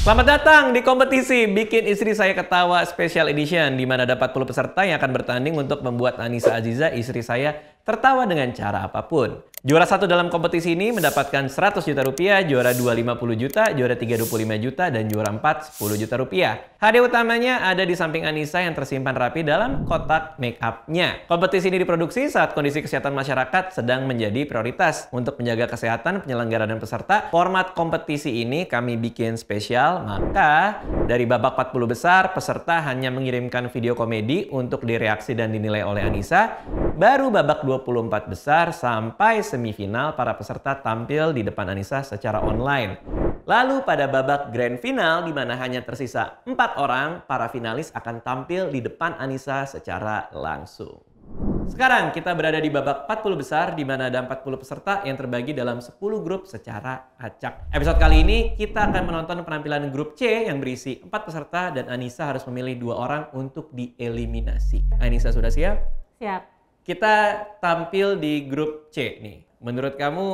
Selamat datang di kompetisi Bikin Istri Saya Ketawa Special Edition, di mana ada 40 peserta yang akan bertanding untuk membuat Anissa Aziza, istri saya, tertawa dengan cara apapun. Juara 1 dalam kompetisi ini mendapatkan 100 juta rupiah, juara 2 50 juta, juara 3 25 juta, dan juara 4 10 juta rupiah. Hadiah utamanya ada di samping Anissa yang tersimpan rapi dalam kotak make up-nya. Kompetisi ini diproduksi saat kondisi kesehatan masyarakat sedang menjadi prioritas. Untuk menjaga kesehatan penyelenggara dan peserta, format kompetisi ini kami bikin spesial, maka dari babak 40 besar, peserta hanya mengirimkan video komedi untuk direaksi dan dinilai oleh Anissa. Baru babak 24 besar sampai semifinal, para peserta tampil di depan Anissa secara online. Lalu pada babak grand final, di mana hanya tersisa 4 orang, para finalis akan tampil di depan Anissa secara langsung. Sekarang kita berada di babak 40 besar, di mana ada 40 peserta yang terbagi dalam 10 grup secara acak. Episode kali ini kita akan menonton penampilan grup C yang berisi 4 peserta dan Anissa harus memilih 2 orang untuk dieliminasi. Anissa sudah siap? Siap. Kita tampil di grup C nih. Menurut kamu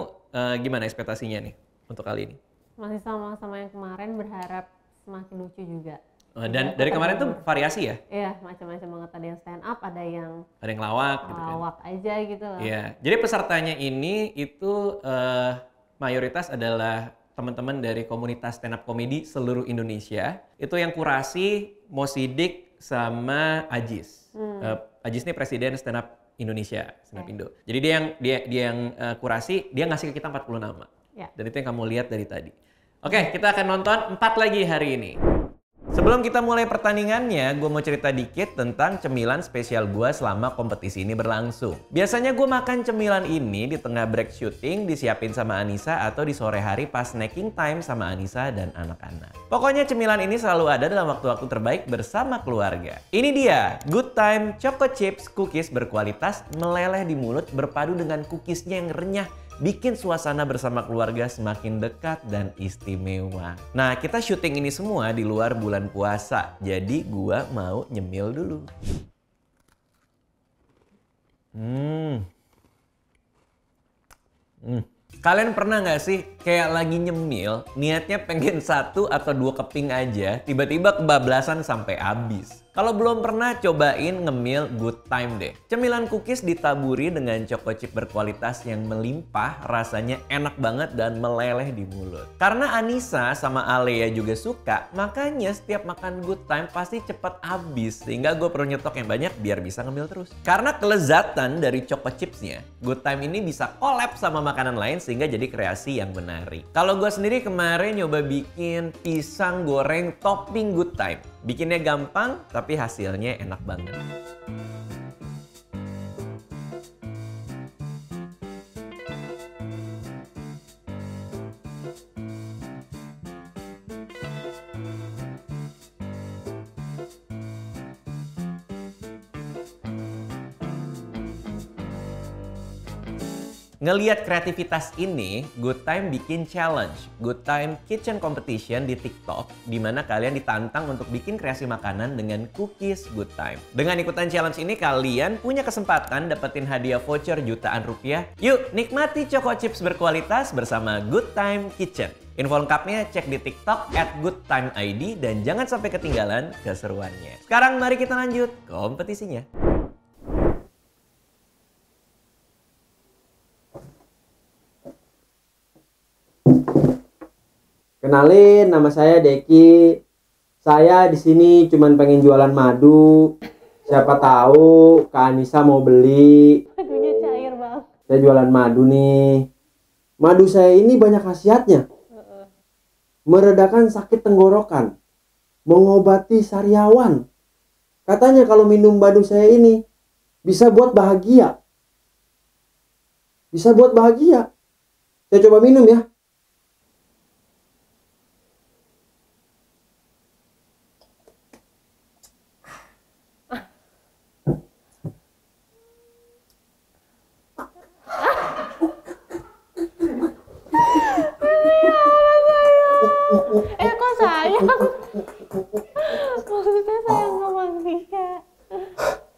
gimana ekspektasinya nih untuk kali ini? Masih sama-sama yang kemarin, berharap semakin lucu juga. Dan dari kemarin tuh variasi ya? Iya, macam-macam banget. Ada yang stand up, ada yang lawak gitu kan? Lawak aja gitu loh. Iya. Jadi pesertanya ini itu mayoritas adalah teman-teman dari komunitas stand up comedy seluruh Indonesia. Itu yang kurasi Mo Sidik sama Ajis. Ajis ini presiden stand up Indonesia, stand up Indo. Jadi dia yang kurasi, dia ngasih ke kita 40 nama. Dan itu yang kamu lihat dari tadi. Oke, kita akan nonton 4 lagi hari ini. Sebelum kita mulai pertandingannya, gue mau cerita dikit tentang cemilan spesial gue selama kompetisi ini berlangsung. Biasanya gue makan cemilan ini di tengah break syuting, disiapin sama Anissa, atau di sore hari pas snacking time sama Anissa dan anak-anak. Pokoknya cemilan ini selalu ada dalam waktu-waktu terbaik bersama keluarga. Ini dia, Good Time Choco Chips Cookies berkualitas, meleleh di mulut, berpadu dengan cookiesnya yang renyah, bikin suasana bersama keluarga semakin dekat dan istimewa. Nah, kita syuting ini semua di luar bulan puasa, jadi gua mau nyemil dulu. Kalian pernah nggak sih kayak lagi nyemil, niatnya pengen 1 atau 2 keping aja, tiba-tiba kebablasan sampai habis? Kalau belum pernah, cobain ngemil Good Time deh. Cemilan cookies ditaburi dengan choco chip berkualitas yang melimpah, rasanya enak banget dan meleleh di mulut. Karena Anissa sama Alea juga suka, makanya setiap makan Good Time pasti cepet habis, sehingga gue perlu nyetok yang banyak biar bisa ngemil terus. Karena kelezatan dari choco chipsnya, Good Time ini bisa collab sama makanan lain sehingga jadi kreasi yang menarik. Kalau gue sendiri kemarin nyoba bikin pisang goreng topping Good Time. Bikinnya gampang, tapi hasilnya enak banget. Ngeliat kreativitas ini, Good Time bikin challenge, Good Time Kitchen Competition di TikTok, di mana kalian ditantang untuk bikin kreasi makanan dengan cookies Good Time. Dengan ikutan challenge ini, kalian punya kesempatan dapetin hadiah voucher jutaan rupiah. Yuk, nikmati Choco Chips berkualitas bersama Good Time Kitchen. Info lengkapnya cek di TikTok @goodtimeid dan jangan sampai ketinggalan keseruannya. Sekarang mari kita lanjut kompetisinya. Kenalin, nama saya Deki. Saya di sini cuman pengen jualan madu. Siapa tahu Kak Anissa mau beli. Madunya cair banget. Saya jualan madu nih. Madu saya ini banyak khasiatnya. Meredakan sakit tenggorokan, mengobati sariawan. Katanya kalau minum madu saya ini bisa buat bahagia. Bisa buat bahagia. Saya coba minum ya. Kok sayang? Maksudnya sayang sama dia.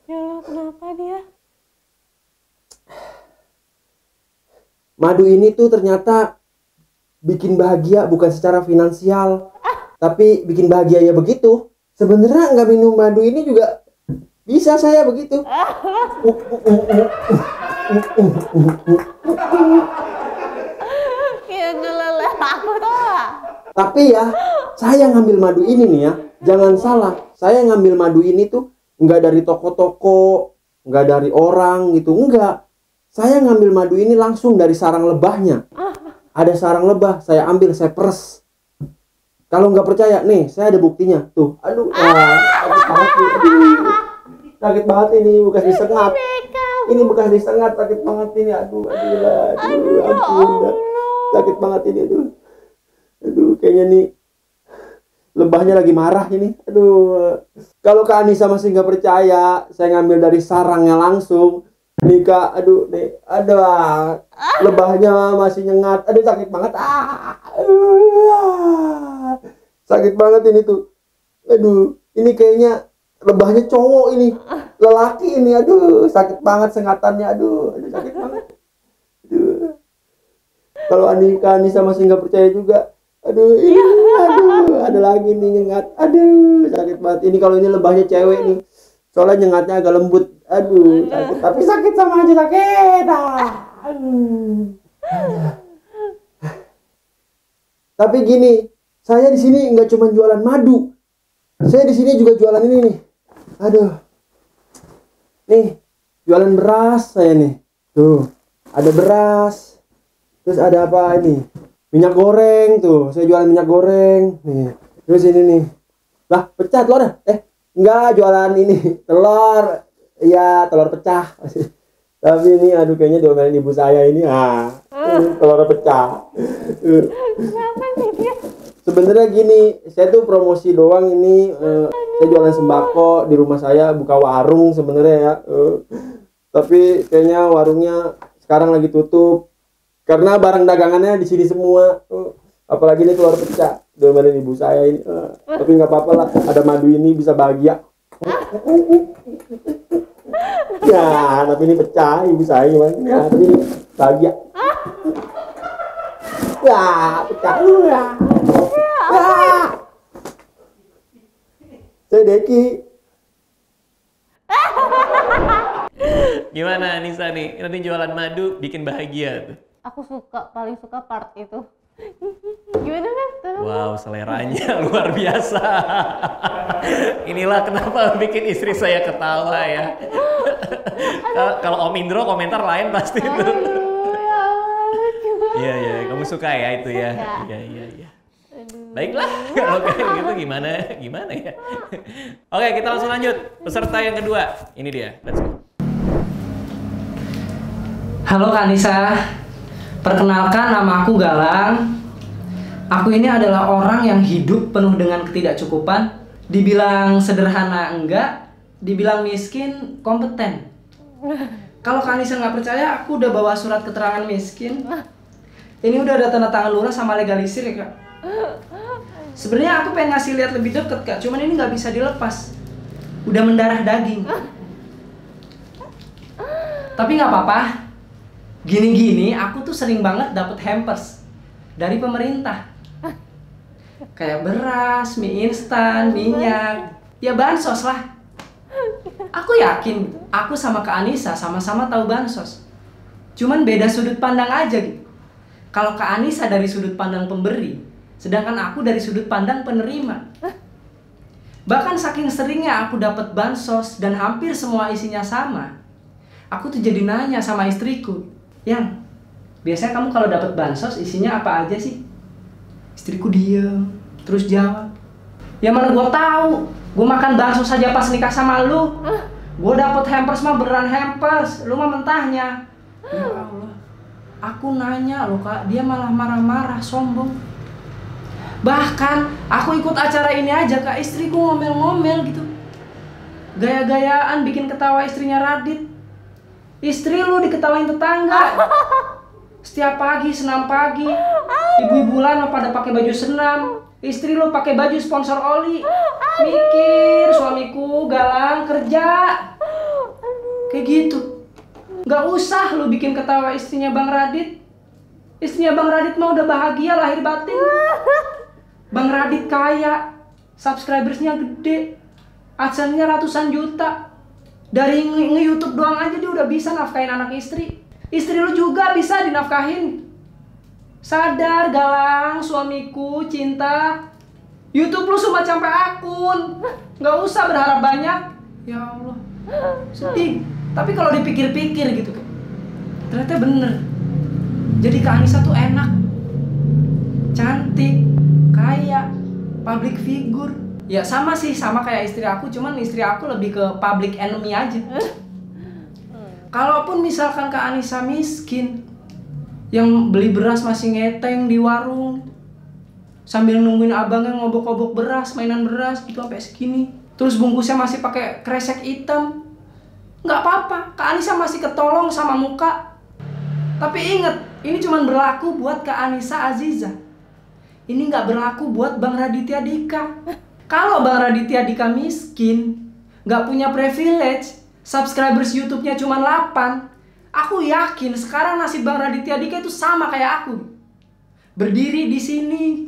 Ya Allah, kenapa dia? Madu ini tuh ternyata bikin bahagia bukan secara finansial, tapi bikin bahagia ya begitu. Sebenarnya nggak minum madu ini juga bisa saya begitu. Ya dulu aku tuh. Tapi ya, saya ngambil madu ini nih ya, jangan salah. Saya ngambil madu ini tuh nggak dari toko-toko, nggak dari orang gitu, enggak. Saya ngambil madu ini langsung dari sarang lebahnya. Ada sarang lebah, saya ambil, saya peres. Kalau nggak percaya, nih, saya ada buktinya. Tuh, aduh, sakit banget nih. Aduh, sakit banget ini, bekas disengat. Ini bekas disengat, sakit banget ini. Aduh, ampun, sakit banget ini, aduh, kayaknya nih lebahnya lagi marah ini. Aduh, kalau Kak Anissa masih nggak percaya, saya ngambil dari sarangnya langsung. Nih Kak, aduh, nih, lebahnya masih nyengat. Aduh, sakit banget. Sakit banget ini tuh. Aduh, ini kayaknya lebahnya cowok ini, lelaki ini. Aduh, sakit banget sengatannya. Aduh, sakit banget. Aduh. Kalau Kak Anissa masih nggak percaya juga. Aduh, ini, ada lagi nih nyengat. Aduh, sakit banget. Ini kalau ini lebahnya cewek nih. Soalnya nyengatnya agak lembut. Aduh, sakit. Tapi sakit sama aja sakit. Tapi gini, saya di sini nggak cuma jualan madu. Saya di sini juga jualan ini nih. Aduh. Nih, jualan beras saya nih. Tuh, ada beras. Terus ada apa ini? Minyak goreng tuh. Saya jualan minyak goreng. Nih. Terus ini nih. Lah, pecah telurnya. Enggak, jualan ini telur. Iya, telur pecah. Tapi ini aduh kayaknya diomelin ibu saya ini. Telur pecah. Kenapa sih dia? Sebenarnya gini, saya tuh promosi doang ini. Saya jualan sembako di rumah saya, buka warung sebenarnya ya. Tapi kayaknya warungnya sekarang lagi tutup karena barang dagangannya di sini semua. Apalagi ini telur pecah. Diomelin ibu saya ini. Tapi nggak apa-apa lah, ada madu ini bisa bahagia. Ya, tapi ini pecah ibu saya gimana? Ya, tapi ini bahagia. Ya, pecah. Ya. Saya Deki. Gimana Anissa nih? Nanti jualan madu bikin bahagia tuh. Aku paling suka part itu. Gimana kan? Wow, seleranya luar biasa. Inilah kenapa bikin istri saya ketawa ya. Kalau Om Indro komentar lain pasti itu. Ya Allah, lucu banget. Iya, kamu suka ya itu ya. Iya. Baiklah, kalau kayak gitu gimana ya. Oke, kita langsung lanjut. Peserta yang kedua, ini dia. Let's go. Halo Kak Anissa, perkenalkan nama aku Galang. Aku ini adalah orang yang hidup penuh dengan ketidakcukupan. Dibilang sederhana enggak, dibilang miskin kompeten. Kalau Kak Anissa nggak percaya, aku udah bawa surat keterangan miskin. Ini udah ada tanda tangan lurah sama legalisir ya Kak. Sebenarnya aku pengen ngasih lihat lebih deket Kak, cuman ini nggak bisa dilepas. Udah mendarah daging. Tapi nggak apa-apa. Gini-gini aku tuh sering banget dapet hampers dari pemerintah. Kayak beras, mie instan, minyak, ya bansos lah. Aku yakin aku sama Kak Anissa sama-sama tahu bansos. Cuman beda sudut pandang aja gitu. Kalau Kak Anissa dari sudut pandang pemberi, sedangkan aku dari sudut pandang penerima. Bahkan saking seringnya aku dapat bansos dan hampir semua isinya sama, aku tuh jadi nanya sama istriku, Yang, biasanya kamu kalau dapat bansos isinya apa aja sih? Istriku diem, terus jawab, ya mana gua tahu, gua makan bansos saja pas nikah sama lu. Gua dapat hampers mah beneran hampers, lu mah mentahnya. Ya Allah, aku nanya loh Kak, dia malah marah-marah, sombong. Bahkan aku ikut acara ini aja Kak, istriku ngomel-ngomel gitu. Gaya-gayaan bikin ketawa istrinya Radit. Istri lu diketawain tetangga. Setiap pagi senam pagi, ibu-ibu lan pada pakai baju senam, istri lu pakai baju sponsor oli. Mikir suamiku Galang kerja. Kayak gitu. Gak usah lu bikin ketawa istrinya Bang Radit. Istrinya Bang Radit mah udah bahagia lahir batin. Bang Radit kaya, subscribersnya gede, AdSense-nya ratusan juta. Dari nge-YouTube doang aja dia udah bisa nafkahin anak istri. Istri lu juga bisa dinafkahin. Sadar Galang, suamiku, cinta. YouTube lu cuma sampai akun. Nggak usah berharap banyak. Ya Allah, sedih. Tapi kalau dipikir-pikir gitu, ternyata bener. Jadi Kak Anissa tuh enak, cantik, kaya, public figure. Ya sama sih, sama kayak istri aku, cuman istri aku lebih ke public enemy aja. Kalaupun misalkan Kak Anissa miskin, yang beli beras masih ngeteng di warung, sambil nungguin abangnya ngobok-ngobok beras, mainan beras gitu sampai segini. Terus bungkusnya masih pakai kresek hitam. Nggak apa-apa, Kak Anissa masih ketolong sama muka. Tapi inget, ini cuma berlaku buat Kak Anissa Aziza. Ini nggak berlaku buat Bang Raditya Dika. Kalau Bang Raditya Dika miskin, nggak punya privilege, subscribers YouTube-nya cuma 8, aku yakin sekarang nasib Bang Raditya Dika itu sama kayak aku. Berdiri di sini,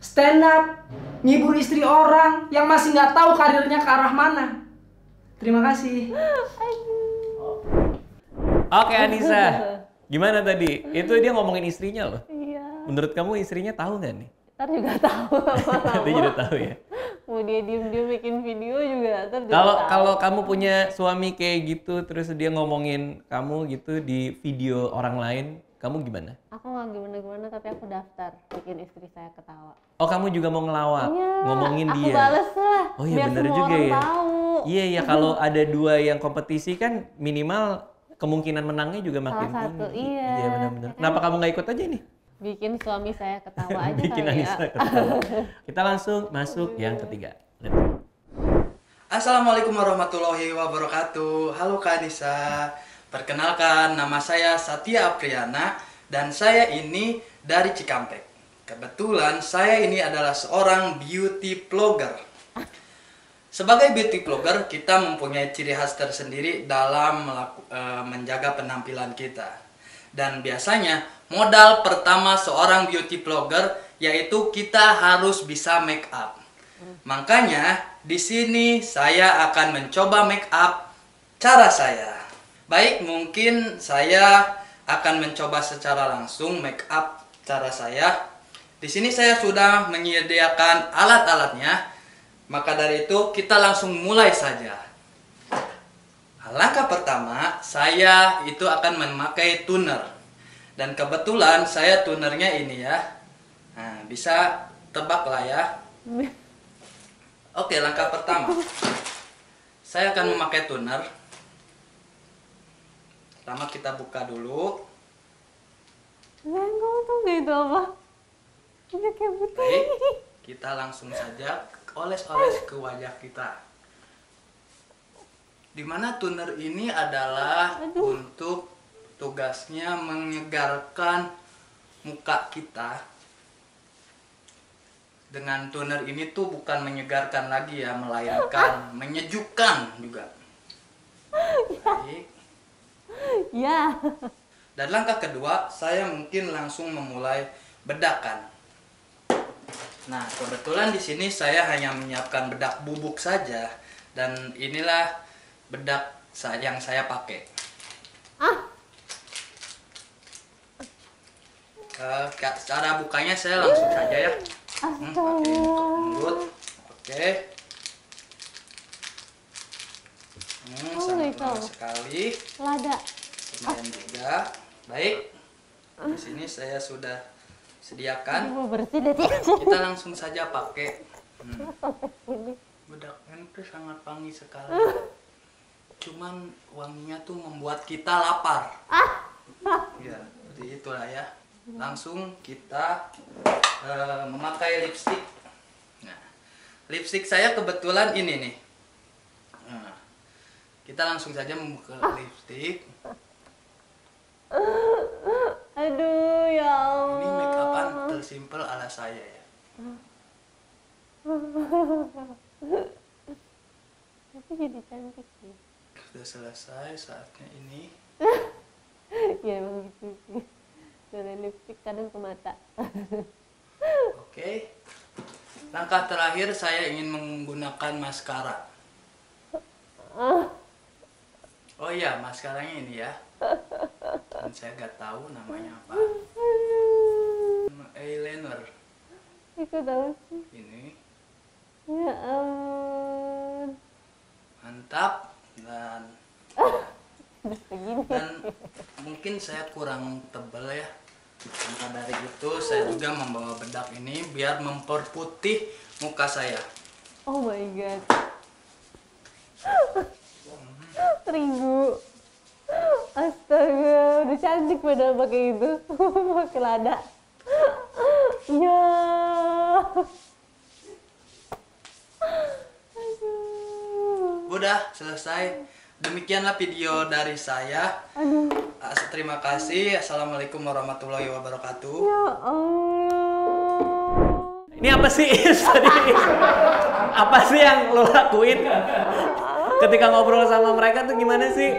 stand up, ngibur istri orang yang masih nggak tahu karirnya ke arah mana. Terima kasih. Oke Anissa, gimana tadi? Itu dia ngomongin istrinya loh. Iya. Menurut kamu istrinya tahu nggak nih? Ntar juga tahu. Dia juga tahu ya. Mau dia diem-diem bikin video juga, ntar juga Kalau tahu. kalau kamu punya suami kayak gitu, terus dia ngomongin kamu gitu di video orang lain, kamu gimana? Aku nggak gimana-gimana, tapi aku daftar bikin istri saya ketawa. Oh kamu juga mau ngelawak, Iya, ngomongin aku dia. bales lah. Oh iya biar bener semua juga orang ya. tahu. Iya ya kalau ada dua yang kompetisi kan minimal kemungkinan menangnya juga makin Salah satu, tinggi. iya. Iya benar-benar. Kenapa kamu nggak ikut aja nih? Bikin suami saya ketawa aja Bikin kali Anissa ya. ketawa. Kita langsung masuk yang ketiga. Let's go. Assalamualaikum warahmatullahi wabarakatuh. Halo Kak Anissa. Perkenalkan, nama saya Satya Apriana dan saya ini dari Cikampek. Kebetulan saya ini adalah seorang beauty vlogger. Sebagai beauty vlogger, kita mempunyai ciri khas tersendiri dalam menjaga penampilan kita. Dan biasanya modal pertama seorang beauty vlogger yaitu kita harus bisa make up. Makanya di sini saya akan mencoba make up cara saya. Baik, mungkin saya akan mencoba secara langsung make up cara saya. Di sini saya sudah menyediakan alat-alatnya. Maka dari itu kita langsung mulai saja. Langkah pertama, saya itu akan memakai toner. Dan kebetulan saya tonernya ini ya. Nah, bisa tebak lah ya. Oke, langkah pertama. Saya akan memakai toner. Pertama kita buka dulu. Kamu tuh gitu apa? Udah kayak betul. Baik, kita langsung saja oles-oles ke wajah kita. Dimana toner ini adalah untuk tugasnya menyegarkan muka kita. Dengan toner ini tuh bukan menyegarkan lagi ya, melainkan menyejukkan juga. Baik. Ya. Dan langkah kedua, saya mungkin langsung memulai bedakan. Nah, kebetulan di sini saya hanya menyiapkan bedak bubuk saja, dan inilah bedak yang saya pakai. Cara bukanya saya langsung saja ya. Pakai lembut. Oke. Sangat lembut sekali. Lada. Lumayan juga. Baik. Di sini saya sudah sediakan. Mau bersih deh. Kita langsung saja pakai. Bedak itu sangat wangi sekali. Cuman wanginya tuh membuat kita lapar. Ya, seperti itulah ya. Langsung kita memakai lipstick. Nah, lipstick saya kebetulan ini nih. Nah, kita langsung saja membuka lipstick. Aduh, ya Allah. Ini make upan tersimpel ala saya ya. Tapi jadi cantik sih. Sudah selesai saatnya ini. Ya emang gitu sih. Dari lipstick kadang ke mata. Oke. Langkah terakhir saya ingin menggunakan maskara. Oh iya, maskaranya ini ya. Dan saya nggak tahu namanya apa. Eyeliner. Aku tahu sih. Ini Ya ampun. mantap dan Begini. mungkin saya kurang tebal ya. Maka dari itu saya juga membawa bedak ini biar memperputih muka saya. Oh my god. 1000. Astaga, udah cantik padahal pakai itu. Pakai lada. Ya. Aduh. Udah selesai. Demikianlah video dari saya. Aduh. Terima kasih. Assalamualaikum warahmatullahi wabarakatuh. Ya Allah. Ini apa sih tadi? Apa sih yang lo lakuin? Ketika ngobrol sama mereka tuh gimana sih?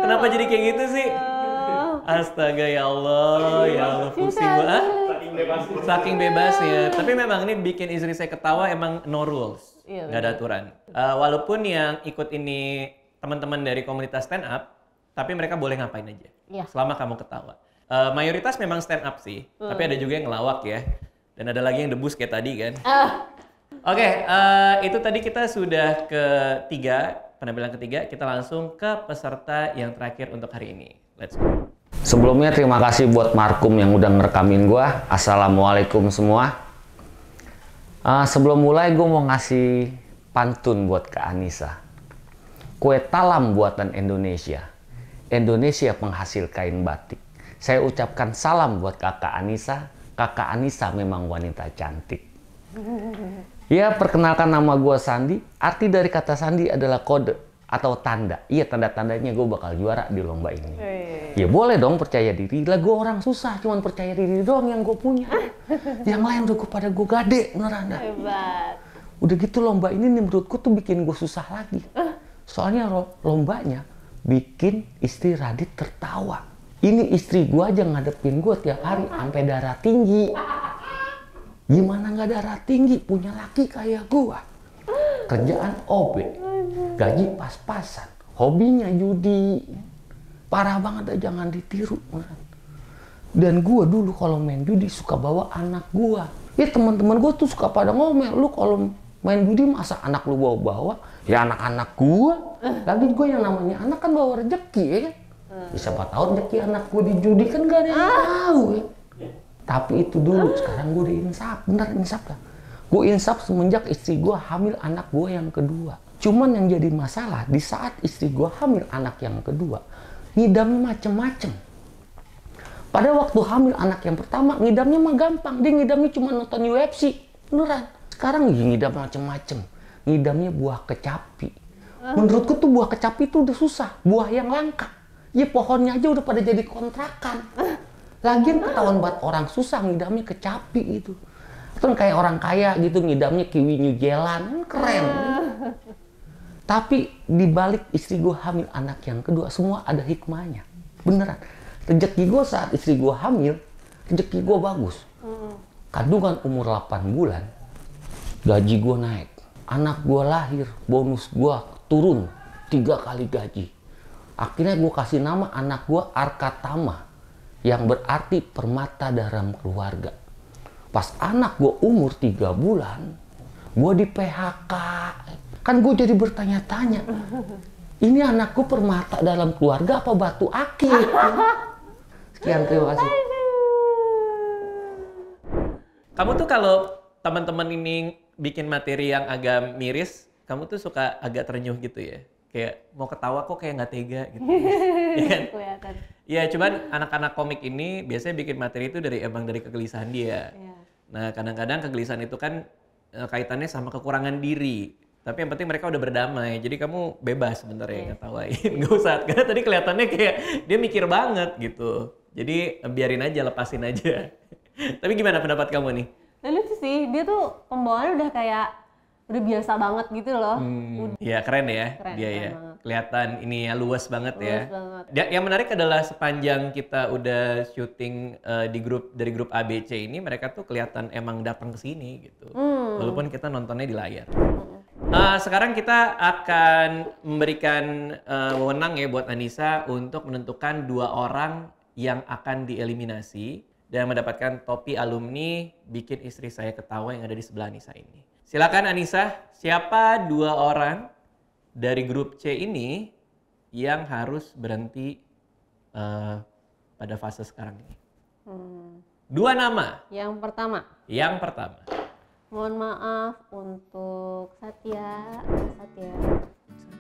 Kenapa jadi kayak gitu sih? Astaga ya Allah pusing gua. Saking bebasnya. Tapi memang ini bikin istri saya ketawa emang no rules. Iya, Nggak ada aturan. Walaupun yang ikut ini teman-teman dari komunitas stand up, tapi mereka boleh ngapain aja. Iya. Selama kamu ketawa. Mayoritas memang stand up sih, tapi ada juga yang ngelawak ya. Dan ada lagi yang debus kayak tadi kan. Oke, itu tadi kita sudah penampilan ketiga. Kita langsung ke peserta yang terakhir untuk hari ini. Let's go. Sebelumnya terima kasih buat Markum yang udah ngerekamin gua. Assalamualaikum semua. Sebelum mulai gue mau ngasih pantun buat Kak Anissa. Kue talam buatan Indonesia. Indonesia penghasil kain batik. Saya ucapkan salam buat Kakak Anissa. Kakak Anissa memang wanita cantik. Ya, perkenalkan nama gue Sandi. Arti dari kata Sandi adalah kode atau tanda. Iya, tanda-tandanya gue bakal juara di lomba ini. Ya boleh dong percaya diri. Lah gue orang susah, cuman percaya diri doang yang gue punya. Yang lain udah pada gue gade, beneran dah. Hebat. Udah gitu lomba ini nih menurutku tuh bikin gue susah lagi. Soalnya lombanya bikin istri Radit tertawa. Ini istri gue aja ngadepin gue tiap hari sampai darah tinggi. Gimana nggak darah tinggi punya laki kayak gue? Kerjaan OB, gaji pas-pasan, hobinya judi. Parah banget dah, jangan ditiru. Dan gue dulu kalau main judi suka bawa anak gue. Ya teman-teman gue tuh suka pada ngomel, lu kalau main judi masa anak lu bawa-bawa? Ya anak-anak gue. Lagi gue yang namanya anak kan bawa rezeki ya kan? Ya, siapa tahu rezeki anak gue di judi kan gak ada yang tahu ya. Tapi itu dulu, sekarang gue udah insaf, bener insaf lah. Gue insaf semenjak istri gue hamil anak gue yang kedua. Cuman yang jadi masalah, di saat istri gue hamil anak yang kedua, ngidamnya macem-macem. Pada waktu hamil anak yang pertama, ngidamnya mah gampang. Dia ngidamnya cuma nonton UFC, beneran. Sekarang ngidam macem-macem. Ngidamnya buah kecapi. Menurutku tuh buah kecapi tuh udah susah, buah yang langka. Ya pohonnya aja udah pada jadi kontrakan. Lagian ketahuan buat orang susah ngidamnya kecapi itu. Itu kayak orang kaya gitu ngidamnya kiwi New Zealand, keren. Tapi dibalik istri gue hamil anak yang kedua, semua ada hikmahnya. Beneran. Rezeki gue saat istri gue hamil, rezeki gue bagus. Kandungan umur 8 bulan, gaji gue naik. Anak gue lahir, bonus gue turun 3 kali gaji. Akhirnya gue kasih nama anak gue Arkatama, yang berarti permata dalam keluarga. Pas anak gue umur 3 bulan, gue di PHK. Kan gue jadi bertanya-tanya, ini anakku permata dalam keluarga apa batu akik? Sekian, terima kasih. Kamu tuh kalau teman-teman ini bikin materi yang agak miris, kamu tuh suka agak terenyuh gitu ya? Kayak mau ketawa kok kayak nggak tega gitu. Ya kan? Kelihatan. Ya cuman anak-anak komik ini biasanya bikin materi itu emang dari kegelisahan dia. Iya. Nah kadang-kadang kegelisahan itu kan kaitannya sama kekurangan diri. Tapi yang penting mereka udah berdamai. Jadi kamu bebas sebenarnya ngetawain. Nggak usah. Karena tadi kelihatannya kayak dia mikir banget gitu. Jadi biarin aja, lepasin aja. Tapi gimana pendapat kamu nih? Dan lucu sih, dia tuh pembawaannya udah kayak udah biasa banget gitu loh. Iya keren ya Keren, dia keren ya. banget. kelihatan ini ya luas banget ya. Luas banget. Yang menarik adalah sepanjang kita udah syuting dari grup ABC ini, mereka tuh kelihatan emang datang ke sini gitu. Walaupun kita nontonnya di layar. Sekarang kita akan memberikan wewenang ya buat Anissa untuk menentukan 2 orang yang akan dieliminasi dan mendapatkan topi alumni Bikin Istri Saya Ketawa yang ada di sebelah Anissa ini. Silakan Anissa, siapa 2 orang dari grup C ini yang harus berhenti pada fase sekarang ini? 2 nama. Yang pertama, Yang pertama. mohon maaf untuk Satya.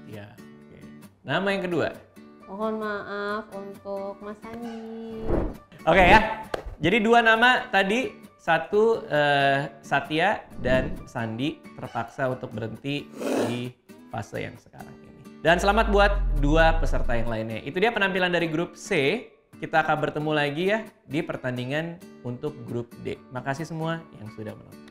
Ya. Oke. Nama yang kedua. Mohon maaf untuk Mas Sandi. Oke ya. Jadi 2 nama tadi, satu Satya dan Sandi terpaksa untuk berhenti di fase yang sekarang ini. Dan selamat buat 2 peserta yang lainnya. Itu dia penampilan dari grup C. Kita akan bertemu lagi ya di pertandingan untuk grup D. Makasih semua yang sudah menonton.